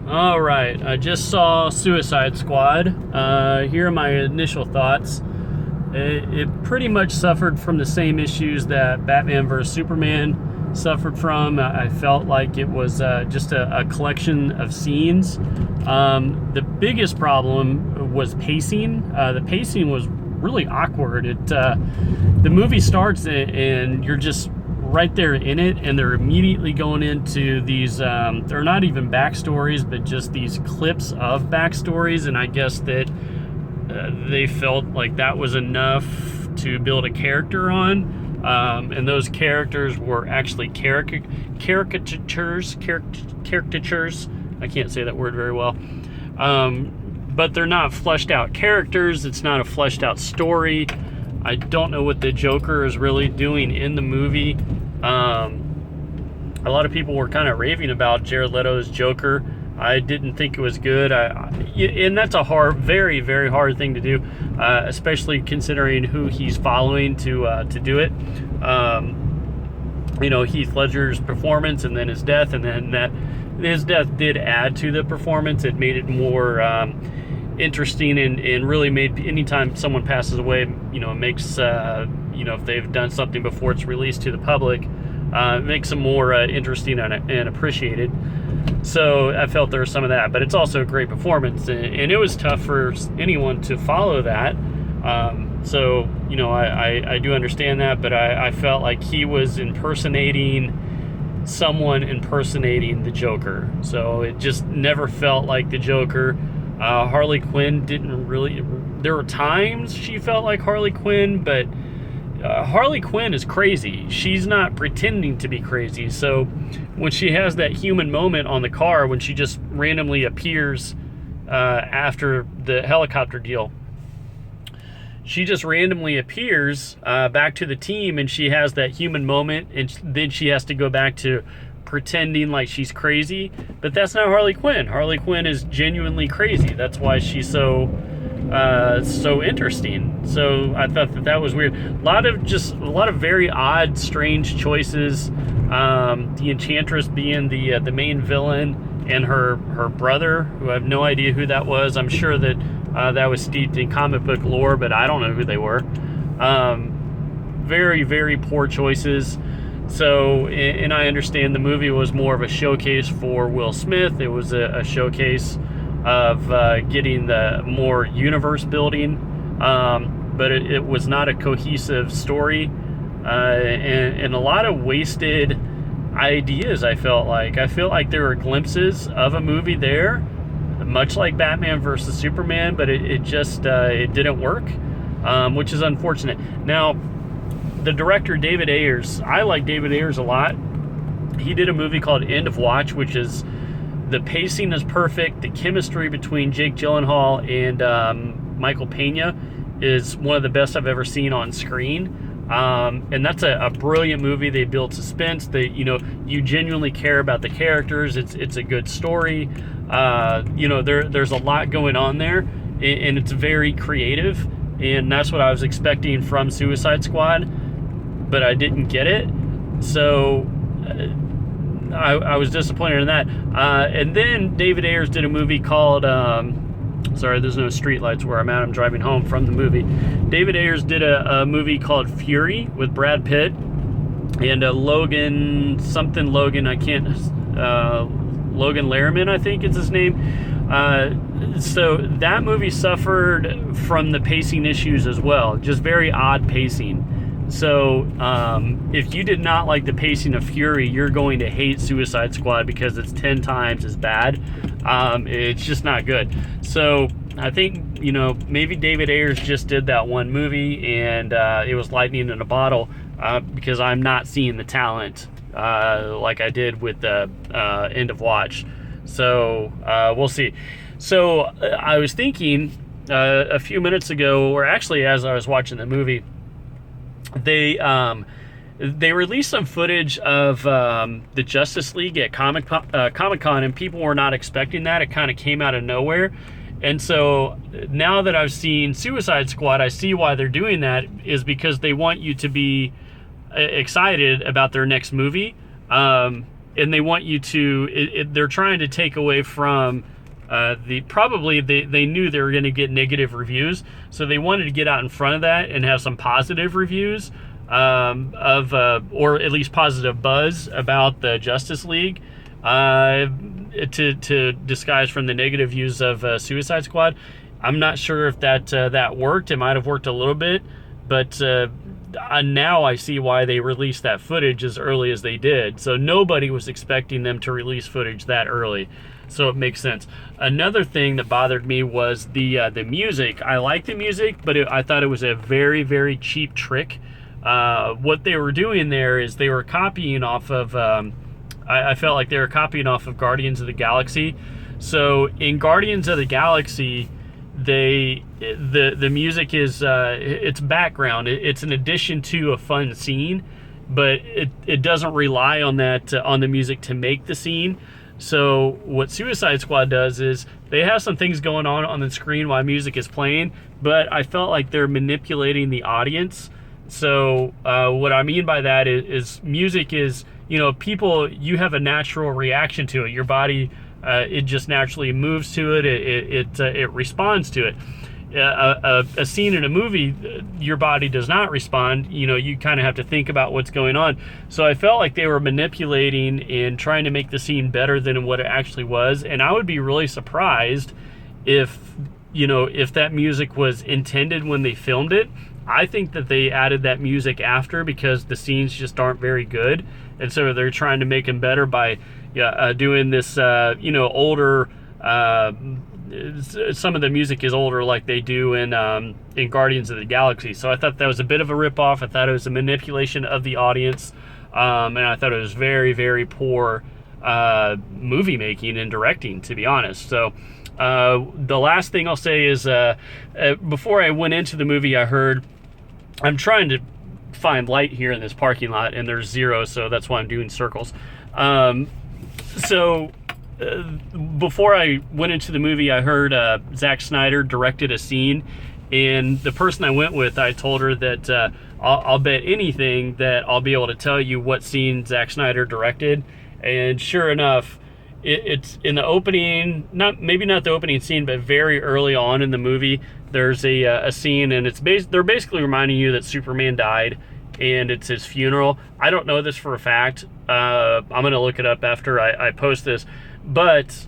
All right, I just saw Suicide Squad. Here are my initial thoughts. It pretty much suffered from the same issues that Batman vs. Superman suffered from. I felt like it was just a collection of scenes. The biggest problem was pacing. The pacing was really awkward. The movie starts and you're just right there in it, and they're immediately going into these they're not even backstories, but just these clips of backstories, and I guess that they felt like that was enough to build a character on, and those characters were actually caricatures. I can't say that word very well, but they're not fleshed out characters. It's not a fleshed out story. I don't know what the Joker is really doing in the movie. A lot of people were kind of raving about Jared Leto's Joker. I didn't think it was good. And that's a very, very hard thing to do, especially considering who he's following to do it. Heath Ledger's performance, and then his death, and then his death did add to the performance. It made it more interesting, and really made, anytime someone passes away, it makes if they've done something before it's released to the public, it makes them more interesting and appreciated. So I felt there was some of that, but it's also a great performance, and it was tough for anyone to follow that. I do understand that, but I felt like he was impersonating someone impersonating the Joker. So it just never felt like the Joker. Harley Quinn didn't really. There were times she felt like Harley Quinn, but Harley Quinn is crazy. She's not pretending to be crazy. So when she has that human moment on the car, when she just randomly appears after the helicopter deal, she just randomly appears back to the team, and she has that human moment, and then she has to go back to pretending like she's crazy. But that's not Harley Quinn. Harley Quinn is genuinely crazy. That's why she's so interesting. So I thought that was weird. A lot of very odd, strange choices. The Enchantress being the main villain, and her brother, who I have no idea who that was. I'm sure that that was steeped in comic book lore, but I don't know who they were. Very, very poor choices. So, and I understand the movie was more of a showcase for Will Smith. It was a showcase of getting the more universe building, but it was not a cohesive story, and a lot of wasted ideas. I feel like there were glimpses of a movie there, much like Batman versus Superman, but it just it didn't work, which is unfortunate. Now, the director, David Ayers, I like David Ayers a lot. He did a movie called End of Watch, which is, the pacing is perfect. The chemistry between Jake Gyllenhaal and Michael Pena is one of the best I've ever seen on screen. And that's a brilliant movie. They build suspense. You genuinely care about the characters. It's a good story. There's a lot going on there, and it's very creative. And that's what I was expecting from Suicide Squad, but I didn't get it. So I was disappointed in that. And then David Ayers did a movie called, sorry, there's no streetlights where I'm at. I'm driving home from the movie. David Ayers did a movie called Fury with Brad Pitt and Logan Lerman, I think is his name. So that movie suffered from the pacing issues as well. Just very odd pacing. So if you did not like the pacing of Fury, you're going to hate Suicide Squad because it's 10 times as bad. It's just not good. So I think, maybe David Ayers just did that one movie, and it was lightning in a bottle, because I'm not seeing the talent like I did with the End of Watch. So we'll see. So I was thinking a few minutes ago, or actually as I was watching the movie, they released some footage of the Justice League at Comic-Con, and people were not expecting that. It kind of came out of nowhere. And so now that I've seen Suicide Squad, I see why they're doing that, is because they want you to be excited about their next movie. and they want you to. They're trying to take away from they knew they were going to get negative reviews, so they wanted to get out in front of that and have some positive reviews or at least positive buzz about the Justice League, to disguise from the negative views of Suicide Squad. I'm not sure if that worked. It might have worked a little bit, but now I see why they released that footage as early as they did. So nobody was expecting them to release footage that early. So it makes sense. Another thing that bothered me was the music. I like the music, but I thought it was a very, very cheap trick. What they were doing there is they were copying off of, I felt like they were copying off of Guardians of the Galaxy. So in Guardians of the Galaxy, the music is, it's background. It's an addition to a fun scene, but it doesn't rely on that, on the music to make the scene. So what Suicide Squad does is they have some things going on the screen while music is playing, but I felt like they're manipulating the audience. So what I mean by that is music is, people, you have a natural reaction to it. Your body, it just naturally moves to it. It responds to it. A scene in a movie, your body does not respond. You kind of have to think about what's going on. So I felt like they were manipulating and trying to make the scene better than what it actually was. And I would be really surprised if that music was intended when they filmed it. I think that they added that music after because the scenes just aren't very good. And so they're trying to make them better by doing this, older, some of the music is older like they do in Guardians of the Galaxy. So I thought that was a bit of a ripoff. I thought it was a manipulation of the audience. And I thought it was very, very poor movie making and directing, to be honest. So the last thing I'll say is before I went into the movie, I'm trying to find light here in this parking lot, and there's zero, so that's why I'm doing circles. Before I went into the movie, I heard Zack Snyder directed a scene, and the person I went with, I told her that I'll bet anything that I'll be able to tell you what scene Zack Snyder directed. And sure enough, it's in the opening, maybe not the opening scene, but very early on in the movie, there's a scene, and they're basically reminding you that Superman died, and it's his funeral. I don't know this for a fact. I'm going to look it up after I post this. But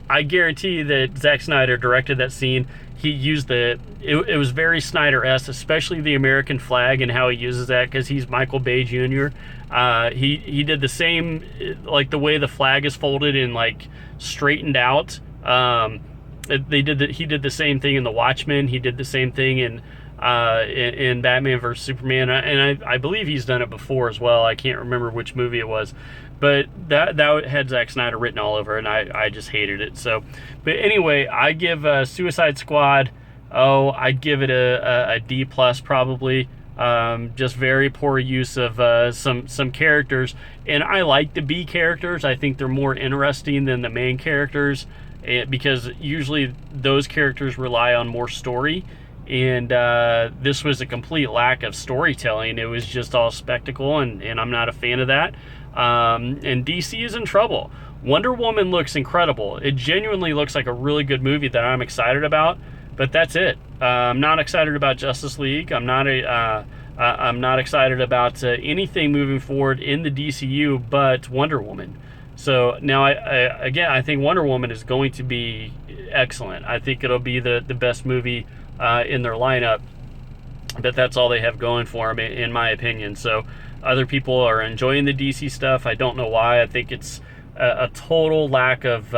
I guarantee that Zack Snyder directed that scene. He used it was very Snyder-esque, especially the American flag and how he uses that, because he's Michael Bay Jr. He did the same, like the way the flag is folded and like straightened out. He did the same thing in The Watchmen. He did the same thing in Batman vs Superman, and I believe he's done it before as well. I can't remember which movie it was, but that had Zack Snyder written all over, and I just hated it. So, but anyway, I give Suicide Squad, I'd give it a D plus probably. Just very poor use of some characters, and I like the B characters. I think they're more interesting than the main characters, because usually those characters rely on more story. And this was a complete lack of storytelling. It was just all spectacle, and I'm not a fan of that. And DC is in trouble. Wonder Woman looks incredible. It genuinely looks like a really good movie that I'm excited about, but that's it. I'm not excited about Justice League. I'm not excited about anything moving forward in the DCU but Wonder Woman. So now, I think Wonder Woman is going to be excellent. I think it'll be the best movie in their lineup, but that's all they have going for them, in my opinion. So other people are enjoying the DC stuff. I don't know why. I think it's a total lack of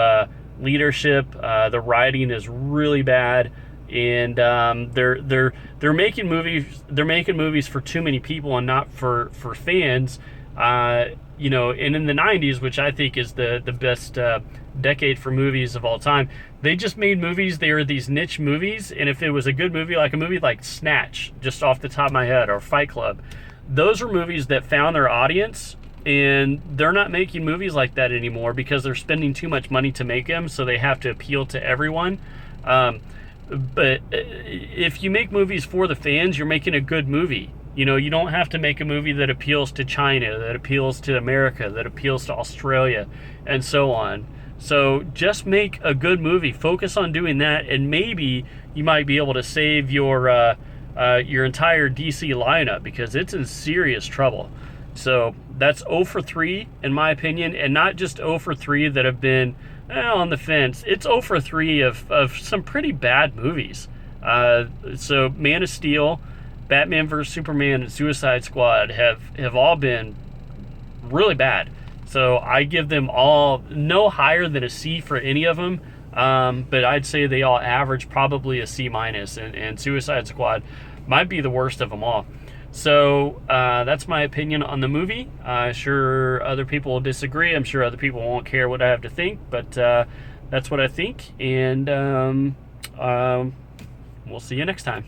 leadership. The writing is really bad, and they're making movies. They're making movies for too many people and not for fans. And in the 90s, which I think is the best decade for movies of all time, they just made movies. They were these niche movies, and if it was a good movie, like a movie like Snatch, just off the top of my head, or Fight Club, those are movies that found their audience, and they're not making movies like that anymore because they're spending too much money to make them, so they have to appeal to everyone. But if you make movies for the fans, you're making a good movie. You don't have to make a movie that appeals to China, that appeals to America, that appeals to Australia, and so on. So just make a good movie. Focus on doing that, and maybe you might be able to save your entire DC lineup, because it's in serious trouble. So that's 0 for 3 in my opinion, and not just 0 for 3 that have been on the fence. It's 0 for 3 of some pretty bad movies. So Man of Steel, Batman vs. Superman, and Suicide Squad have all been really bad. So I give them all no higher than a C for any of them. But I'd say they all average probably a C minus, and Suicide Squad might be the worst of them all. So that's my opinion on the movie. Sure other people will disagree. I'm sure other people won't care what I have to think, but that's what I think. And we'll see you next time.